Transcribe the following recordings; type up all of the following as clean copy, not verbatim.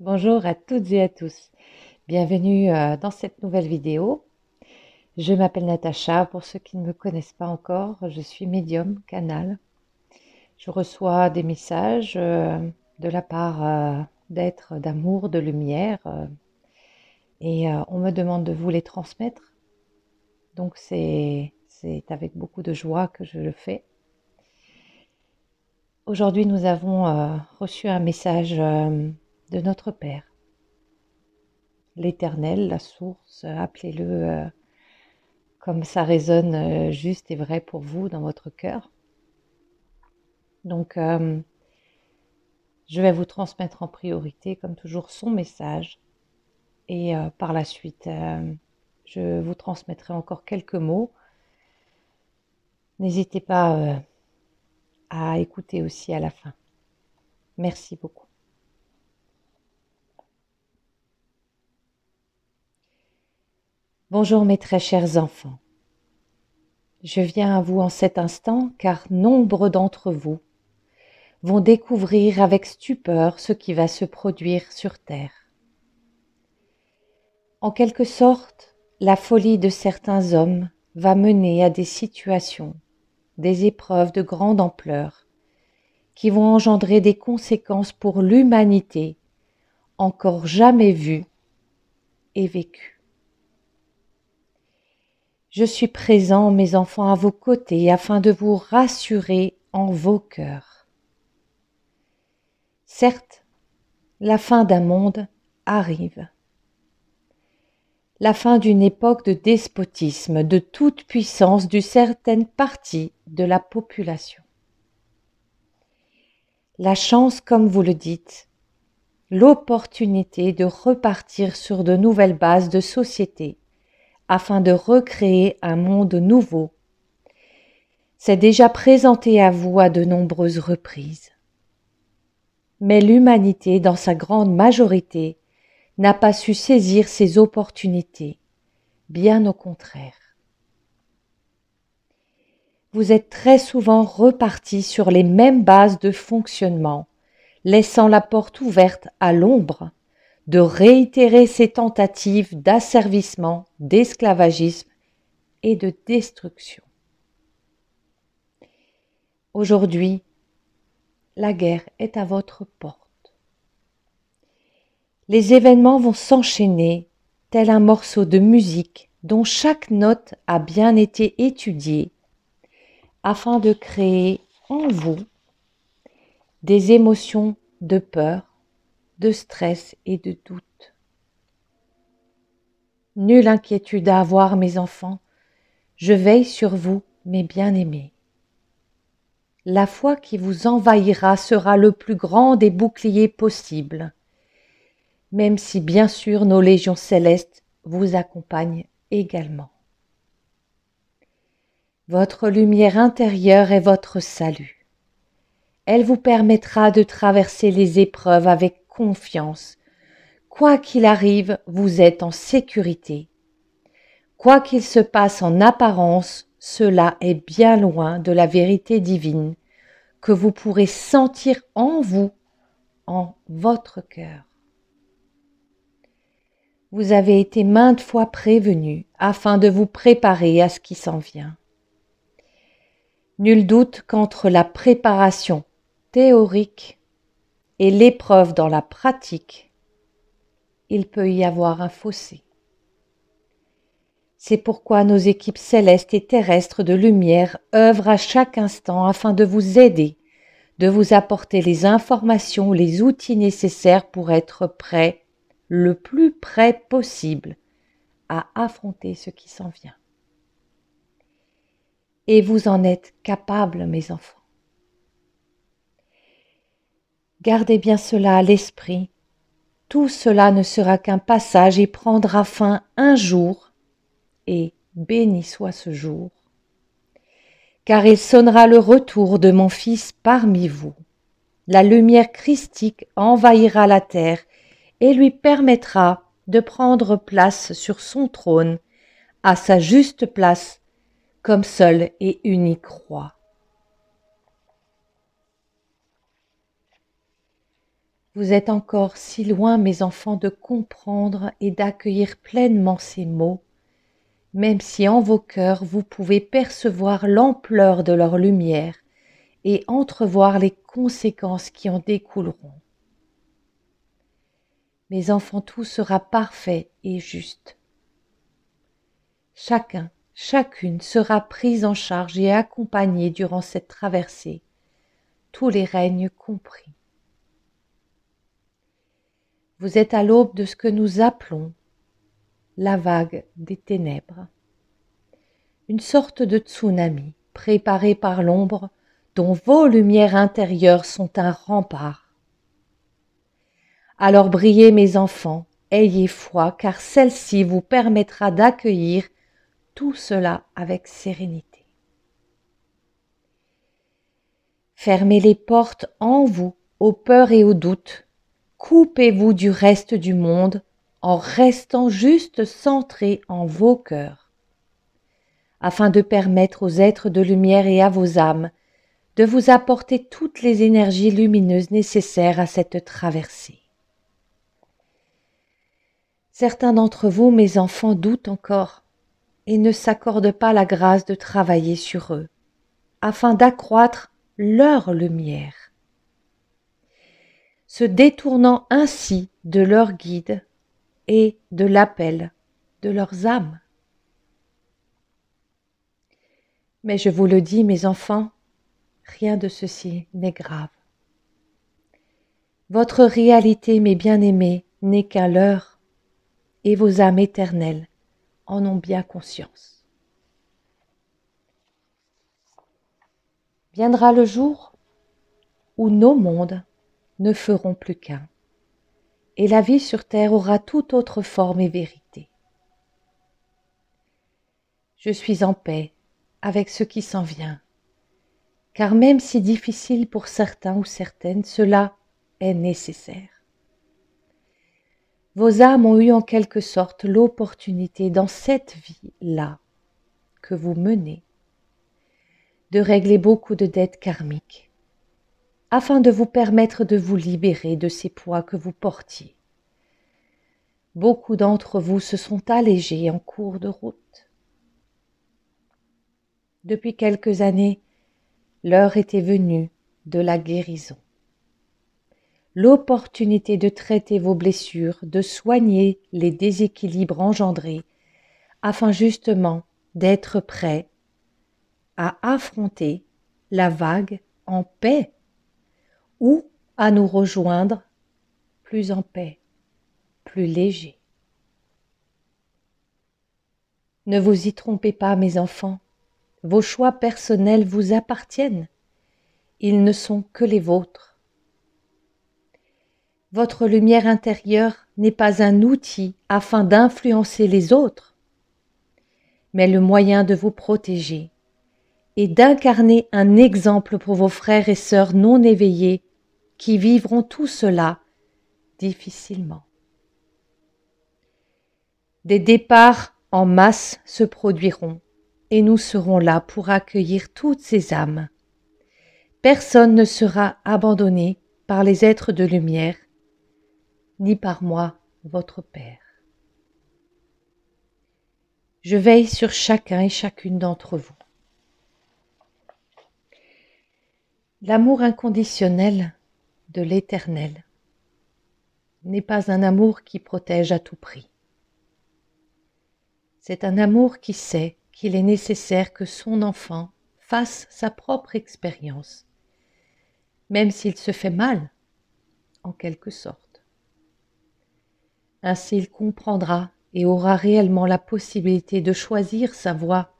Bonjour à toutes et à tous. Bienvenue dans cette nouvelle vidéo. Je m'appelle Natacha. Pour ceux qui ne me connaissent pas encore, je suis médium canal. Je reçois des messages de la part d'êtres d'amour, de lumière, et on me demande de vous les transmettre. Donc c'est avec beaucoup de joie que je le fais. Aujourd'hui, nous avons reçu un message de notre Père, l'Éternel, la source, appelez-le comme ça résonne juste et vrai pour vous dans votre cœur. Donc, je vais vous transmettre en priorité, comme toujours, son message. Et par la suite, je vous transmettrai encore quelques mots. N'hésitez pas à écouter aussi à la fin. Merci beaucoup. Bonjour mes très chers enfants. Je viens à vous en cet instant car nombre d'entre vous vont découvrir avec stupeur ce qui va se produire sur Terre. En quelque sorte, la folie de certains hommes va mener à des situations, des épreuves de grande ampleur, qui vont engendrer des conséquences pour l'humanité encore jamais vues et vécues. Je suis présent, mes enfants, à vos côtés afin de vous rassurer en vos cœurs. Certes, la fin d'un monde arrive. La fin d'une époque de despotisme, de toute puissance d'une certaine partie de la population. La chance, comme vous le dites, l'opportunité de repartir sur de nouvelles bases de société afin de recréer un monde nouveau, s'est déjà présenté à vous à de nombreuses reprises. Mais l'humanité, dans sa grande majorité, n'a pas su saisir ces opportunités, bien au contraire. Vous êtes très souvent repartis sur les mêmes bases de fonctionnement, laissant la porte ouverte à l'ombre de réitérer ces tentatives d'asservissement, d'esclavagisme et de destruction. Aujourd'hui, la guerre est à votre porte. Les événements vont s'enchaîner tel un morceau de musique dont chaque note a bien été étudiée afin de créer en vous des émotions de peur, de stress et de doute. Nulle inquiétude à avoir, mes enfants, je veille sur vous, mes bien-aimés. La foi qui vous envahira sera le plus grand des boucliers possibles, même si bien sûr nos légions célestes vous accompagnent également. Votre lumière intérieure est votre salut. Elle vous permettra de traverser les épreuves avec confiance. Quoi qu'il arrive, vous êtes en sécurité. Quoi qu'il se passe en apparence, cela est bien loin de la vérité divine que vous pourrez sentir en vous, en votre cœur. Vous avez été maintes fois prévenus afin de vous préparer à ce qui s'en vient. Nul doute qu'entre la préparation théorique et l'épreuve dans la pratique, il peut y avoir un fossé. C'est pourquoi nos équipes célestes et terrestres de lumière œuvrent à chaque instant afin de vous aider, de vous apporter les informations, les outils nécessaires pour être prêts, le plus près possible, à affronter ce qui s'en vient. Et vous en êtes capables, mes enfants. Gardez bien cela à l'esprit. Tout cela ne sera qu'un passage et prendra fin un jour, et béni soit ce jour, car il sonnera le retour de mon Fils parmi vous. La lumière christique envahira la terre et lui permettra de prendre place sur son trône, à sa juste place, comme seul et unique roi. Vous êtes encore si loin, mes enfants, de comprendre et d'accueillir pleinement ces mots, même si en vos cœurs vous pouvez percevoir l'ampleur de leur lumière et entrevoir les conséquences qui en découleront. Mes enfants, tout sera parfait et juste. Chacun, chacune sera prise en charge et accompagnée durant cette traversée, tous les règnes compris. Vous êtes à l'aube de ce que nous appelons la vague des ténèbres, une sorte de tsunami préparé par l'ombre dont vos lumières intérieures sont un rempart. Alors brillez, mes enfants, ayez foi, car celle-ci vous permettra d'accueillir tout cela avec sérénité. Fermez les portes en vous aux peurs et aux doutes. Coupez-vous du reste du monde en restant juste centré en vos cœurs, afin de permettre aux êtres de lumière et à vos âmes de vous apporter toutes les énergies lumineuses nécessaires à cette traversée. Certains d'entre vous, mes enfants, doutent encore et ne s'accordent pas la grâce de travailler sur eux, afin d'accroître leur lumière, se détournant ainsi de leur guide et de l'appel de leurs âmes. Mais je vous le dis, mes enfants, rien de ceci n'est grave. Votre réalité, mes bien-aimés, n'est qu'un leurre, et vos âmes éternelles en ont bien conscience. Viendra le jour où nos mondes ne feront plus qu'un, et la vie sur terre aura toute autre forme et vérité. Je suis en paix avec ce qui s'en vient, car même si difficile pour certains ou certaines, cela est nécessaire. Vos âmes ont eu en quelque sorte l'opportunité dans cette vie-là que vous menez de régler beaucoup de dettes karmiques, afin de vous permettre de vous libérer de ces poids que vous portiez. Beaucoup d'entre vous se sont allégés en cours de route. Depuis quelques années, l'heure était venue de la guérison. L'opportunité de traiter vos blessures, de soigner les déséquilibres engendrés, afin justement d'être prêt à affronter la vague en paix ou à nous rejoindre plus en paix, plus léger. Ne vous y trompez pas, mes enfants, vos choix personnels vous appartiennent, ils ne sont que les vôtres. Votre lumière intérieure n'est pas un outil afin d'influencer les autres, mais le moyen de vous protéger et d'incarner un exemple pour vos frères et sœurs non éveillés qui vivront tout cela difficilement. Des départs en masse se produiront et nous serons là pour accueillir toutes ces âmes. Personne ne sera abandonné par les êtres de lumière, ni par moi, votre Père. Je veille sur chacun et chacune d'entre vous. L'amour inconditionnel de l'Éternel n'est pas un amour qui protège à tout prix. C'est un amour qui sait qu'il est nécessaire que son enfant fasse sa propre expérience, même s'il se fait mal, en quelque sorte. Ainsi il comprendra et aura réellement la possibilité de choisir sa voie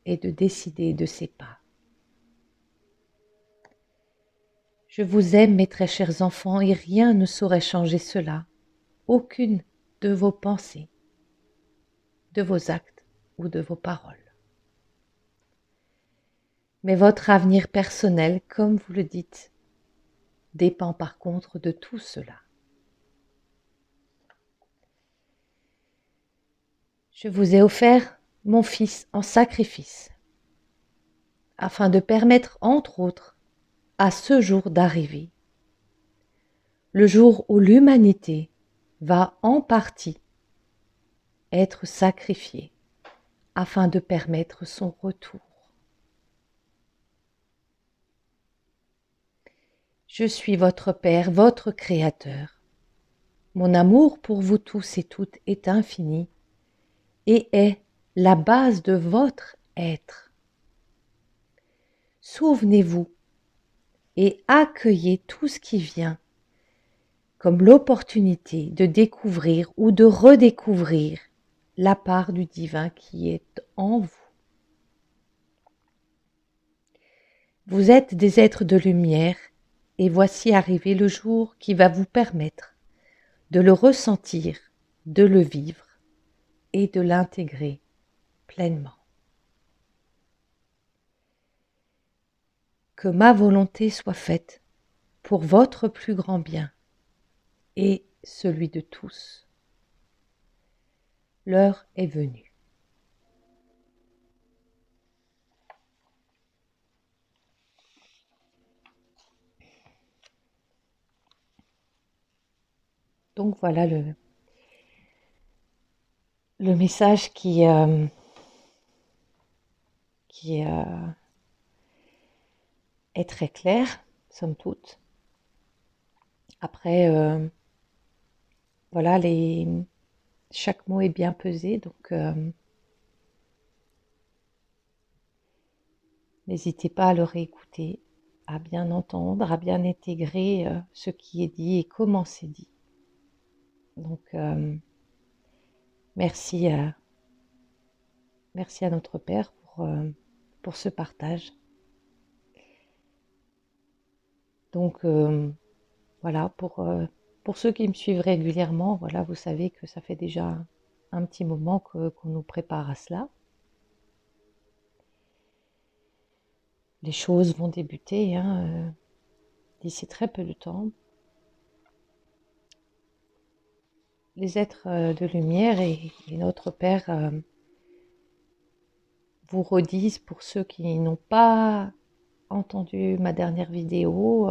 et de décider de ses pas. Je vous aime, mes très chers enfants, et rien ne saurait changer cela, aucune de vos pensées, de vos actes ou de vos paroles. Mais votre avenir personnel, comme vous le dites, dépend par contre de tout cela. Je vous ai offert mon Fils en sacrifice, afin de permettre, entre autres, à ce jour d'arriver, le jour où l'humanité va en partie être sacrifiée afin de permettre son retour. Je suis votre Père, votre Créateur. Mon amour pour vous tous et toutes est infini et est la base de votre être. Souvenez-vous et accueillez tout ce qui vient comme l'opportunité de découvrir ou de redécouvrir la part du divin qui est en vous. Vous êtes des êtres de lumière et voici arrivé le jour qui va vous permettre de le ressentir, de le vivre et de l'intégrer pleinement. Que ma volonté soit faite pour votre plus grand bien et celui de tous. L'heure est venue. Donc voilà le message qui est très clair, somme toute. Après, voilà, chaque mot est bien pesé, donc n'hésitez pas à le réécouter, à bien entendre, à bien intégrer ce qui est dit et comment c'est dit. Donc, merci à notre Père pour ce partage. Donc, voilà, pour ceux qui me suivent régulièrement, voilà, vous savez que ça fait déjà un petit moment qu'on nous prépare à cela. Les choses vont débuter d'ici très peu de temps. Les êtres de lumière et notre Père vous redisent, pour ceux qui n'ont pas entendu ma dernière vidéo,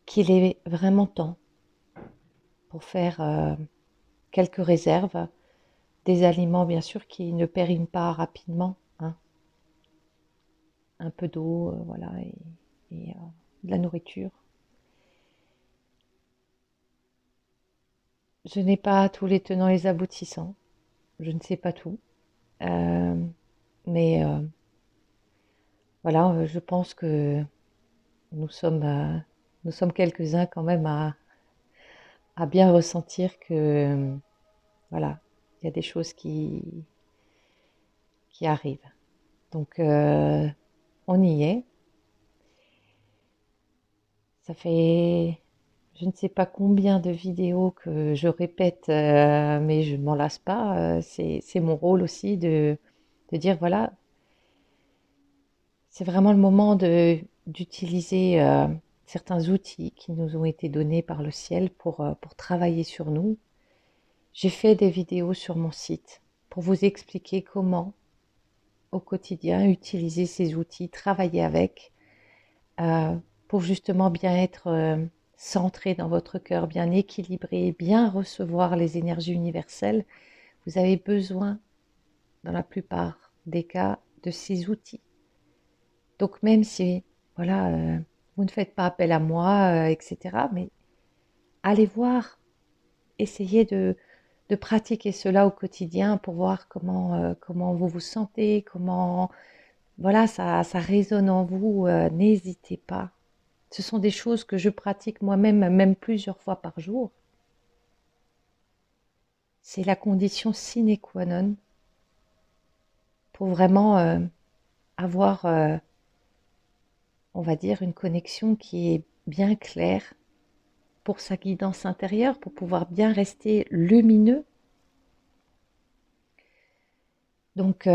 qu'il est vraiment temps pour faire quelques réserves, des aliments bien sûr qui ne périment pas rapidement, hein. Un peu d'eau, voilà, et de la nourriture. Je n'ai pas tous les tenants et les aboutissants, je ne sais pas tout, mais voilà, je pense que nous sommes quelques-uns quand même à bien ressentir que voilà, il y a des choses qui arrivent. Donc on y est. Ça fait je ne sais pas combien de vidéos que je répète, mais je ne m'en lasse pas. C'est mon rôle aussi de dire voilà, c'est vraiment le moment d'utiliser certains outils qui nous ont été donnés par le ciel pour travailler sur nous. J'ai fait des vidéos sur mon site pour vous expliquer comment, au quotidien, utiliser ces outils, travailler avec, pour justement bien être centré dans votre cœur, bien équilibré, bien recevoir les énergies universelles. Vous avez besoin, dans la plupart des cas, de ces outils. Donc même si, voilà, vous ne faites pas appel à moi, etc., mais allez voir, essayez de pratiquer cela au quotidien pour voir comment vous vous sentez, comment voilà, ça résonne en vous. N'hésitez pas. Ce sont des choses que je pratique moi-même, même plusieurs fois par jour. C'est la condition sine qua non pour vraiment avoir, on va dire, une connexion qui est bien claire pour sa guidance intérieure, pour pouvoir bien rester lumineux. Donc,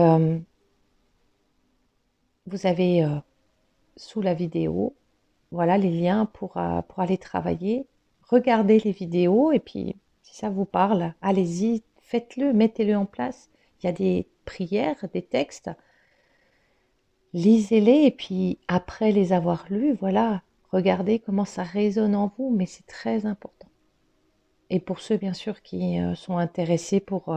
vous avez sous la vidéo, voilà les liens pour aller travailler. Regardez les vidéos et puis si ça vous parle, allez-y, faites-le, mettez-le en place. Il y a des prières, des textes. Lisez-les et puis après les avoir lus, voilà, regardez comment ça résonne en vous, mais c'est très important. Et pour ceux, bien sûr, qui sont intéressés pour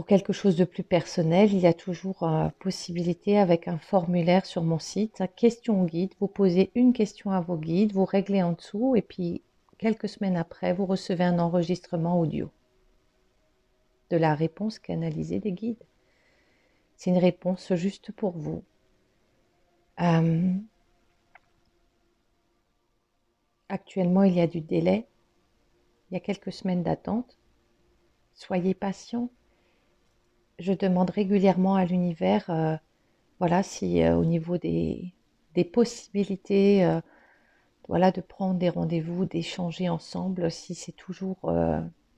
quelque chose de plus personnel, il y a toujours possibilité avec un formulaire sur mon site, question guide. Vous posez une question à vos guides, vous réglez en dessous et puis quelques semaines après, vous recevez un enregistrement audio de la réponse canalisée des guides. C'est une réponse juste pour vous. Actuellement, il y a du délai, il y a quelques semaines d'attente. Soyez patient. Je demande régulièrement à l'univers, voilà, si au niveau des possibilités, voilà, de prendre des rendez-vous, d'échanger ensemble, si c'est toujours,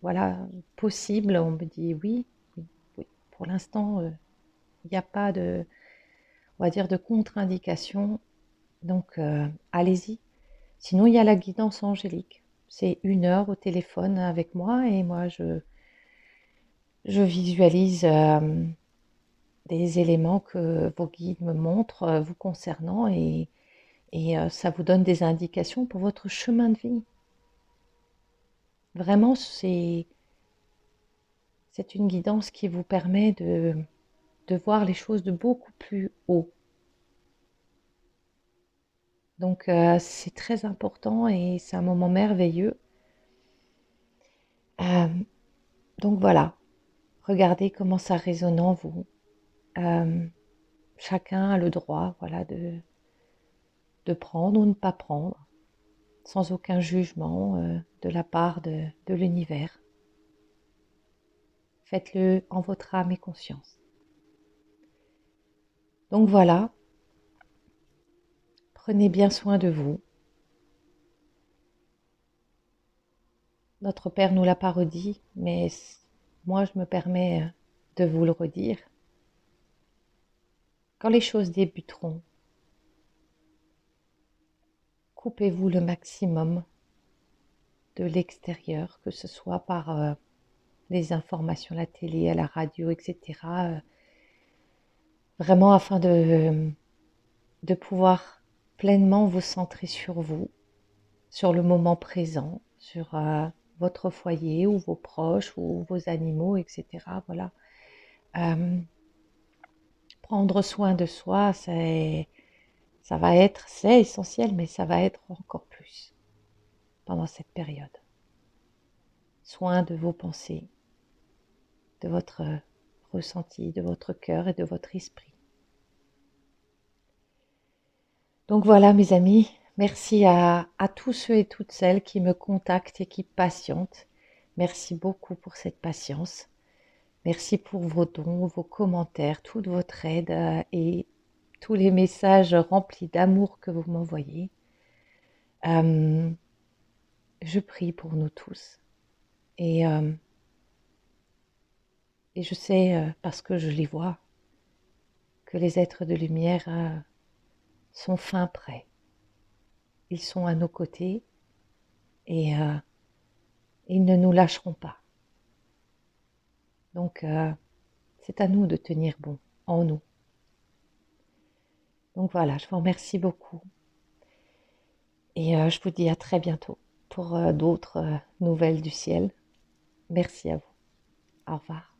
voilà, possible, on me dit oui, oui, oui. Pour l'instant, il n'y a pas de, on va dire, de contre-indication, donc allez-y. Sinon, il y a la guidance angélique. C'est 1 heure au téléphone avec moi et moi, je visualise des éléments que vos guides me montrent vous concernant et ça vous donne des indications pour votre chemin de vie. Vraiment, c'est une guidance qui vous permet de voir les choses de beaucoup plus haut. Donc, c'est très important et c'est un moment merveilleux. Euh, donc voilà, regardez comment ça résonne en vous. Chacun a le droit, voilà, de prendre ou ne pas prendre, sans aucun jugement de la part de l'univers. Faites-le en votre âme et conscience. Donc voilà, prenez bien soin de vous. Notre Père nous l'a pas redit, mais moi je me permets de vous le redire. Quand les choses débuteront, coupez-vous le maximum de l'extérieur, que ce soit par les informations à la télé, à la radio, etc. Vraiment afin de pouvoir pleinement vous centrer sur vous, sur le moment présent, sur votre foyer ou vos proches ou vos animaux, etc. Voilà. Prendre soin de soi, c'est essentiel, mais ça va être encore plus pendant cette période. Soin de vos pensées, de votre ressenti, de votre cœur et de votre esprit. Donc voilà mes amis, merci à tous ceux et toutes celles qui me contactent et qui patientent. Merci beaucoup pour cette patience. Merci pour vos dons, vos commentaires, toute votre aide et tous les messages remplis d'amour que vous m'envoyez. Je prie pour nous tous et je sais, parce que je les vois, que les êtres de lumière sont fin prêts. Ils sont à nos côtés et ils ne nous lâcheront pas. Donc, c'est à nous de tenir bon en nous. Donc voilà, je vous remercie beaucoup. Et je vous dis à très bientôt pour d'autres nouvelles du ciel. Merci à vous. Au revoir.